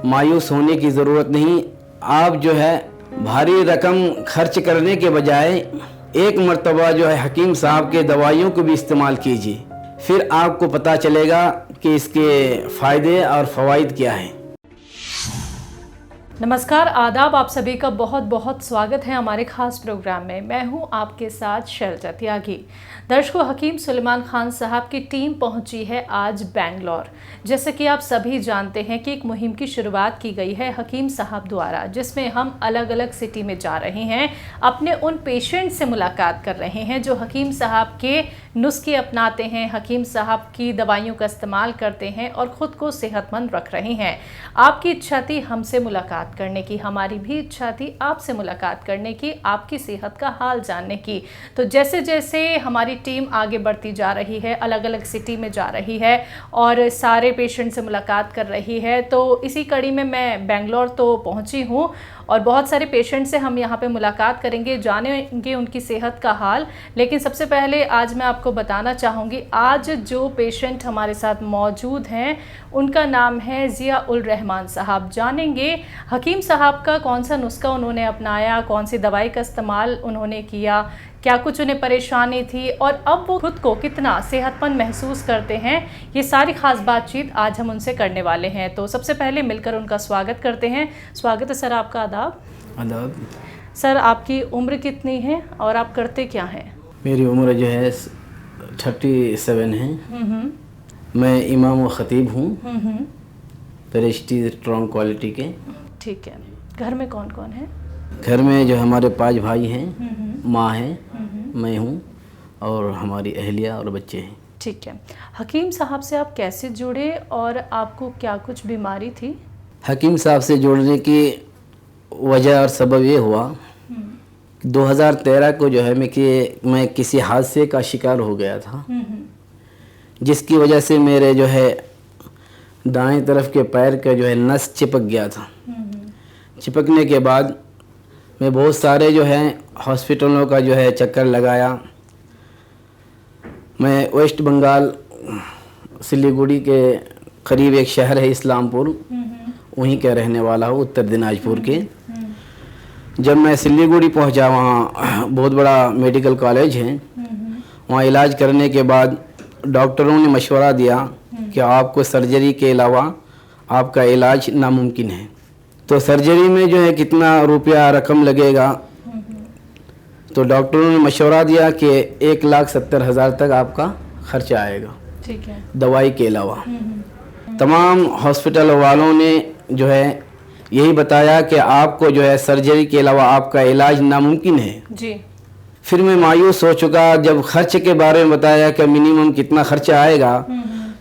मायूस होने की ज़रूरत नहीं। आप जो है भारी रकम खर्च करने के बजाय एक मर्तबा जो है हकीम साहब के दवाइयों को भी इस्तेमाल कीजिए, फिर आपको पता चलेगा कि इसके फ़ायदे और फ़वाइद क्या हैं। नमस्कार, आदाब, आप सभी का बहुत बहुत स्वागत है हमारे खास प्रोग्राम में। मैं हूं आपके साथ शैलजा त्यागी। दर्शकों, हकीम सुलेमान खान साहब की टीम पहुंची है आज बेंगलोर। जैसे कि आप सभी जानते हैं कि एक मुहिम की शुरुआत की गई है हकीम साहब द्वारा, जिसमें हम अलग अलग सिटी में जा रहे हैं, अपने उन पेशेंट से मुलाकात कर रहे हैं जो हकीम साहब के नुस्खे अपनाते हैं, हकीम साहब की दवाइयों का इस्तेमाल करते हैं और ख़ुद को सेहतमंद रख रहे हैं। आपकी इच्छा थी हमसे मुलाकात करने की, हमारी भी इच्छा थी आपसे मुलाकात करने की, आपकी सेहत का हाल जानने की। तो जैसे जैसे हमारी टीम आगे बढ़ती जा रही है, अलग अलग सिटी में जा रही है और सारे पेशेंट से मुलाकात कर रही है, तो इसी कड़ी में मैं बेंगलोर तो पहुंची हूं और बहुत सारे पेशेंट से हम यहां पे मुलाकात करेंगे, जानेंगे उनकी सेहत का हाल। लेकिन सबसे पहले आज मैं आपको बताना चाहूँगी, आज जो पेशेंट हमारे साथ मौजूद हैं उनका नाम है ज़िया उल रहमान साहब। जानेंगे हकीम साहब का कौन सा नुस्खा उन्होंने अपनाया, कौन सी दवाई का इस्तेमाल उन्होंने किया, क्या कुछ उन्हें परेशानी थी और अब वो खुद को कितना सेहतमंद महसूस करते हैं। ये सारी ख़ास बातचीत आज हम उनसे करने वाले हैं। तो सबसे पहले मिलकर उनका स्वागत करते हैं। स्वागत है सर आपका। आदाब। आदाब। सर, आपकी उम्र कितनी है और आप करते क्या हैं? मेरी उम्र जो है 37 है। मैं इमाम व ख़तीब हूँ, प्रेस्टीज स्ट्रॉन्ग क्वालिटी के। ठीक है। घर में कौन कौन है? घर में जो हमारे 5 भाई हैं, माँ है, मैं हूँ और हमारी अहलिया और बच्चे हैं। ठीक है। हकीम साहब से आप कैसे जुड़े और आपको क्या कुछ बीमारी थी? हकीम साहब से जुड़ने की वजह और सबब ये हुआ, 2013 को जो है मैं किसी हादसे का शिकार हो गया था, जिसकी वजह से मेरे जो है दाएं तरफ के पैर का जो है नस चिपक गया था। चिपकने के बाद मैं बहुत सारे जो है हॉस्पिटलों का जो है चक्कर लगाया। मैं वेस्ट बंगाल सिलीगुड़ी के करीब एक शहर है इस्लामपुर, वहीं का रहने वाला हूँ, उत्तर दिनाजपुर के। जब मैं सिलीगुड़ी पहुँचा, वहाँ बहुत बड़ा मेडिकल कॉलेज है, वहाँ इलाज करने के बाद डॉक्टरों ने मशवरा दिया कि आपको सर्जरी के अलावा आपका इलाज नामुमकिन है। तो सर्जरी में जो है कितना रुपया रकम लगेगा, तो डॉक्टरों ने मशवरा दिया कि 1,70,000 तक आपका खर्चा आएगा। ठीक है। दवाई के अलावा तमाम हॉस्पिटल वालों ने जो है यही बताया कि आपको जो है सर्जरी के अलावा आपका इलाज नामुमकिन है जी। फिर मैं मायूस हो चुका। जब खर्च के बारे में बताया कि मिनिमम कितना खर्चा आएगा,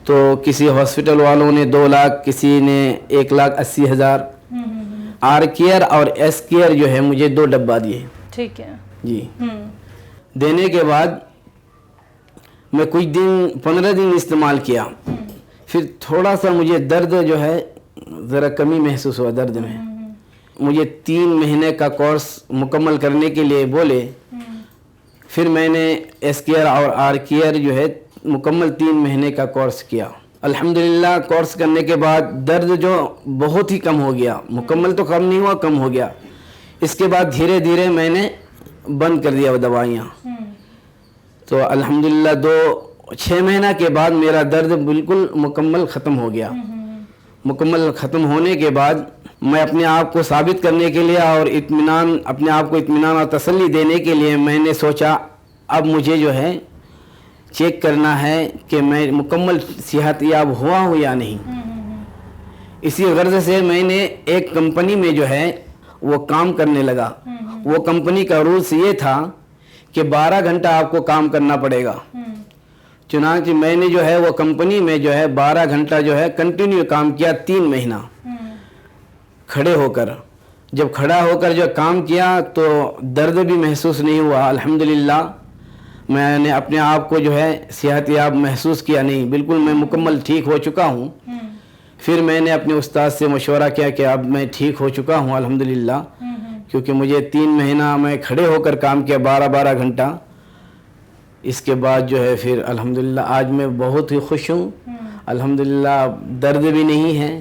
तो किसी हॉस्पिटल वालों ने 2 लाख, किसी ने 1,80,000। आर केयर और एस केयर जो है मुझे 2 डब्बा दिए। ठीक है जी। देने के बाद मैं कुछ दिन 15 दिन इस्तेमाल किया, फिर थोड़ा सा मुझे दर्द जो है ज़रा कमी महसूस हुआ दर्द में। मुझे 3 महीने का कोर्स मुकम्मल करने के लिए बोले। फिर मैंने एस केयर और आर केयर जो है मुकम्मल 3 महीने का कोर्स किया। अल्हम्दुलिल्लाह कोर्स करने के बाद दर्द जो बहुत ही कम हो गया, मुकम्मल तो कम नहीं हुआ, कम हो गया। इसके बाद धीरे धीरे मैंने बंद कर दिया वो दवाइयाँ। तो अल्हम्दुलिल्लाह 6 महीना के बाद मेरा दर्द बिल्कुल मुकम्मल ख़त्म हो गया। मुकम्मल ख़त्म होने के बाद मैं अपने आप को साबित करने के लिए और इत्मीनान, अपने आप को इत्मीनान और तसल्ली देने के लिए मैंने सोचा अब मुझे जो है चेक करना है कि मैं मुकम्मल सेहतयाब हुआ हूँ या नहीं। इसी गर्ज से मैंने एक कंपनी में जो है वो काम करने लगा। वो कंपनी का रूल्स ये था कि 12 घंटा आपको काम करना पड़ेगा। चुनांचे मैंने जो है वो कंपनी में जो है 12 घंटा जो है कंटिन्यू काम किया, 3 महीना खड़े होकर। जब खड़ा होकर जो काम किया तो दर्द भी महसूस नहीं हुआ। अल्हम्दुलिल्लाह मैंने अपने आप को जो है सेहतयाब महसूस किया नहीं, बिल्कुल मैं मुकम्मल ठीक हो चुका हूँ। फिर मैंने अपने उस्ताद से मशवरा किया कि अब मैं ठीक हो चुका हूँ अल्हम्दुलिल्लाह, क्योंकि मुझे 3 महीना मैं खड़े होकर काम किया 12-12 घंटा। इसके बाद जो है फिर अल्हम्दुलिल्लाह आज मैं बहुत ही खुश हूँ। अल्हम्दुलिल्लाह दर्द भी नहीं है,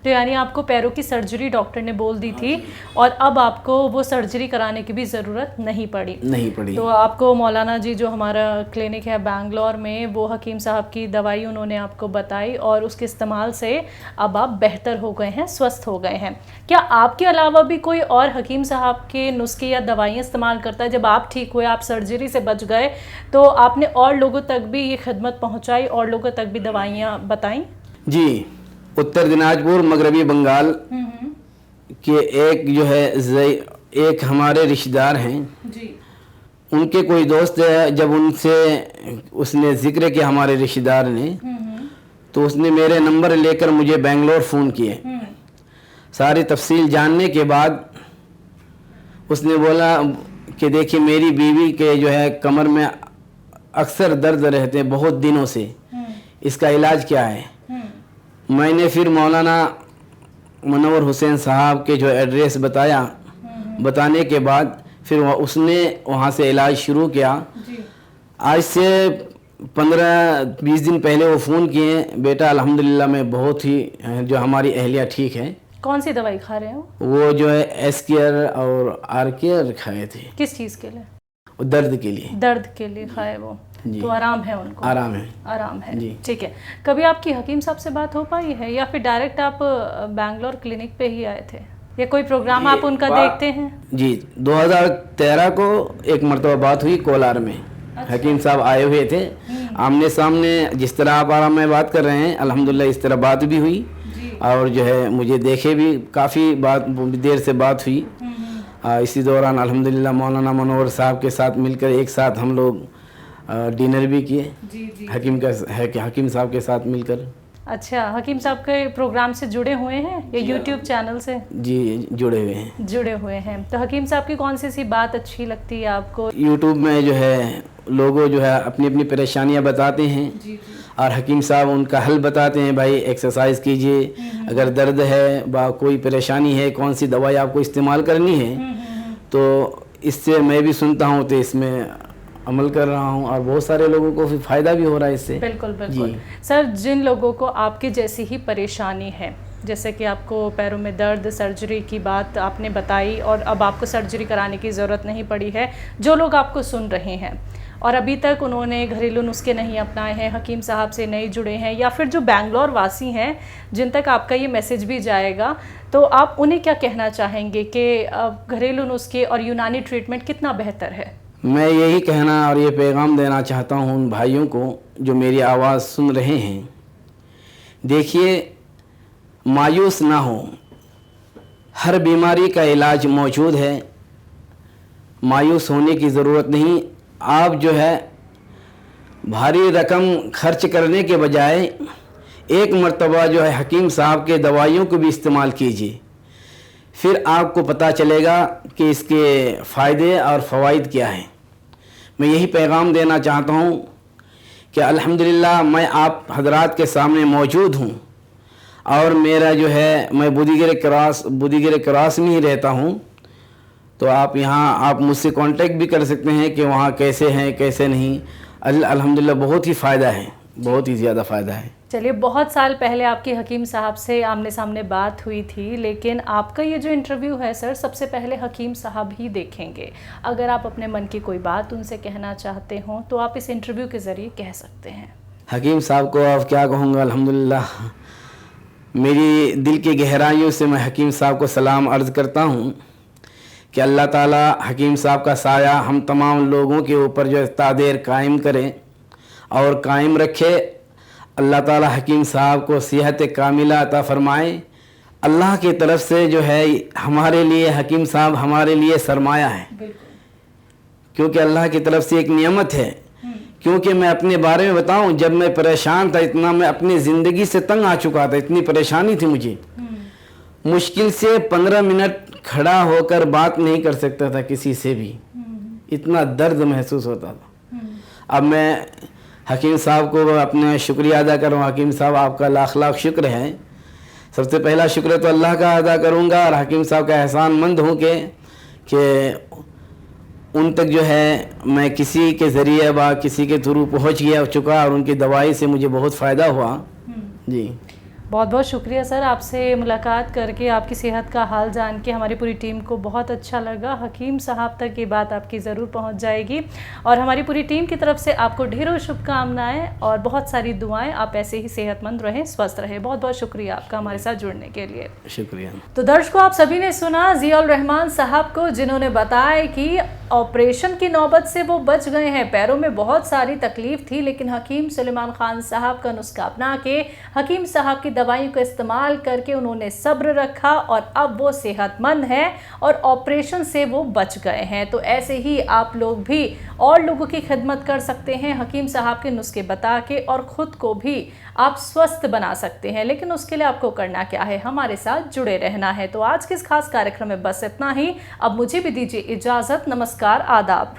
तो यानी आपको पैरों की सर्जरी डॉक्टर ने बोल दी थी और अब आपको वो सर्जरी कराने की भी ज़रूरत नहीं पड़ी। तो आपको मौलाना जी जो हमारा क्लिनिक है बैंगलोर में, वो हकीम साहब की दवाई उन्होंने आपको बताई और उसके इस्तेमाल से अब आप बेहतर हो गए हैं, स्वस्थ हो गए हैं। क्या आपके अलावा भी कोई और हकीम साहब के नुस्खे या दवाइयाँ इस्तेमाल करता है? जब आप ठीक हुए, आप सर्जरी से बच गए, तो आपने और लोगों तक भी ये खिदमत पहुँचाई और लोगों तक भी दवाइयाँ बताई? जी, उत्तर दिनाजपुर मगरबी बंगाल के एक जो है एक हमारे रिश्तेदार हैं जी, उनके कोई दोस्त है, जब उसने जिक्र किया हमारे रिश्तेदार ने, तो उसने मेरे नंबर लेकर मुझे बेंगलोर फ़ोन किए। सारी तफसील जानने के बाद उसने बोला कि देखिए मेरी बीवी के जो है कमर में अक्सर दर्द रहते हैं बहुत दिनों से, इसका इलाज क्या है। मैंने फिर मौलाना मुनव्वर हुसैन साहब के जो एड्रेस बताया, बताने के बाद फिर उसने वहाँ से इलाज शुरू किया। आज से 15-20 दिन पहले वो फ़ोन किए, बेटा अल्हम्दुलिल्लाह मैं बहुत ही जो हमारी अहलिया ठीक है। कौन सी दवाई खा रहे हो? वो जो है एस केयर और आर केयर खाए थे। किस चीज़ के लिए? दर्द के लिए। दर्द के लिए खाए वो, तो आराम है उनको? आराम है जी। ठीक है। कभी आपकी हकीम साहब से बात हो पाई है या फिर डायरेक्ट आप बैंगलोर क्लिनिक पे ही आए थे या कोई प्रोग्राम आप उनका देखते हैं? जी, 2013 को एक मरतबा बात हुई कोलार में। अच्छा। हकीम साहब आए हुए थे, आमने सामने जिस तरह आप आराम में बात कर रहे हैं अल्हम्दुलिल्लाह इस तरह बात भी हुई और जो है मुझे देखे भी, काफ़ी देर से बात हुई। इसी दौरान अल्हम्दुलिल्लाह मौलाना मुनव्वर साहब के साथ मिलकर एक साथ हम लोग डिनर भी किए हकीम साहब के साथ मिलकर। अच्छा, हकीम साहब के प्रोग्राम से जुड़े हुए हैं या यूट्यूब चैनल से? जी, जुड़े हुए हैं। तो हकीम साहब की कौन सी बात अच्छी लगती है आपको? यूट्यूब में जो है लोगों जो है अपनी अपनी परेशानियां बताते हैं और हकीम साहब उनका हल बताते हैं। भाई एक्सरसाइज कीजिए, अगर दर्द है व कोई परेशानी है, कौन सी दवाई आपको इस्तेमाल करनी है, तो इससे मैं भी सुनता हूँ तो इसमें अमल कर रहा हूँ और बहुत सारे लोगों को फिर फ़ायदा भी हो रहा है इससे। बिल्कुल सर, जिन लोगों को आपकी जैसी ही परेशानी है, जैसे कि आपको पैरों में दर्द, सर्जरी की बात आपने बताई और अब आपको सर्जरी कराने की ज़रूरत नहीं पड़ी है, जो लोग आपको सुन रहे हैं और अभी तक उन्होंने घरेलू नुस्खे नहीं अपनाए हैं, हकीम साहब से नहीं जुड़े हैं, या फिर जो बैंगलोर वासी हैं जिन तक आपका ये मैसेज भी जाएगा, तो आप उन्हें क्या कहना चाहेंगे कि घरेलू नुस्खे और यूनानी ट्रीटमेंट कितना बेहतर है? मैं यही कहना और ये पैगाम देना चाहता हूँ उन भाइयों को जो मेरी आवाज़ सुन रहे हैं। देखिए, मायूस ना हो, हर बीमारी का इलाज मौजूद है, मायूस होने की ज़रूरत नहीं। आप जो है भारी रकम खर्च करने के बजाय एक मर्तबा जो है हकीम साहब के दवाइयों को भी इस्तेमाल कीजिए, फिर आपको पता चलेगा कि इसके फ़ायदे और फ़वाइद क्या हैं। मैं यही पैगाम देना चाहता हूँ कि अल्हम्दुलिल्लाह मैं आप हजरात के सामने मौजूद हूँ और मेरा जो है मैं बुद्धिगिर क्रॉस में ही रहता हूँ, तो आप यहाँ आप मुझसे कांटेक्ट भी कर सकते हैं कि वहाँ कैसे हैं कैसे नहीं। अल्हम्दुलिल्लाह बहुत ही फ़ायदा है, बहुत ही ज़्यादा फ़ायदा है। चलिए, बहुत साल पहले आपके हकीम साहब से आमने सामने बात हुई थी, लेकिन आपका ये जो इंटरव्यू है सर, सबसे पहले हकीम साहब ही देखेंगे। अगर आप अपने मन की कोई बात उनसे कहना चाहते हो तो आप इस इंटरव्यू के ज़रिए कह सकते हैं। हकीम साहब को अब क्या कहूँगा, अल्हम्दुलिल्लाह मेरी दिल की गहराइयों से मैं हकीम साहब को सलाम अर्ज़ करता हूँ कि अल्लाह ताला हकीम साहब का साया हम तमाम लोगों के ऊपर जो तादेर कायम करें और कायम रखे। अल्लाह ताला हकीम साहब को सेहत कामिला अता फरमाए। अल्लाह की तरफ से जो है हमारे लिए हकीम साहब हमारे लिए सरमाया है, क्योंकि अल्लाह की तरफ से एक नियमत है। क्योंकि मैं अपने बारे में बताऊं, जब मैं परेशान था, इतना मैं अपनी ज़िंदगी से तंग आ चुका था, इतनी परेशानी थी मुझे, मुश्किल से 15 मिनट खड़ा होकर बात नहीं कर सकता था किसी से भी, इतना दर्द महसूस होता था। अब मैं हकीम साहब को अपना शुक्रिया अदा करूँ। हकीम साहब आपका लाख लाख शुक्र है। सबसे पहला शुक्र तो अल्लाह का अदा करूँगा और हकीम साहब का एहसानमंद हूँ कि उन तक जो है मैं किसी के ज़रिए किसी के थ्रू पहुँच चुका और उनकी दवाई से मुझे बहुत फ़ायदा हुआ। जी, बहुत बहुत शुक्रिया सर, आपसे मुलाकात करके आपकी सेहत का हाल जान के हमारी पूरी टीम को बहुत अच्छा लगा। हकीम साहब तक ये बात आपकी ज़रूर पहुंच जाएगी और हमारी पूरी टीम की तरफ से आपको ढेरों शुभकामनाएं और बहुत सारी दुआएं। आप ऐसे ही सेहतमंद रहें, स्वस्थ रहें। बहुत बहुत शुक्रिया आपका हमारे साथ जुड़ने के लिए। शुक्रिया। तो दर्शकों, आप सभी ने सुना ज़ियाउल रहमान साहब को, जिन्होंने बताया कि ऑपरेशन की नौबत से वो बच गए हैं। पैरों में बहुत सारी तकलीफ थी, लेकिन हकीम सुलेमान खान साहब का नुस्खा अपना के, हकीम साहब की दवाइयों का इस्तेमाल करके उन्होंने सब्र रखा और अब वो सेहतमंद हैं और ऑपरेशन से वो बच गए हैं। तो ऐसे ही आप लोग भी और लोगों की खिदमत कर सकते हैं हकीम साहब के नुस्खे बता के, और ख़ुद को भी आप स्वस्थ बना सकते हैं। लेकिन उसके लिए आपको करना क्या है, हमारे साथ जुड़े रहना है। तो आज के इस खास कार्यक्रम में बस इतना ही। अब मुझे भी दीजिए इजाज़त। नमस्कार, आदाब।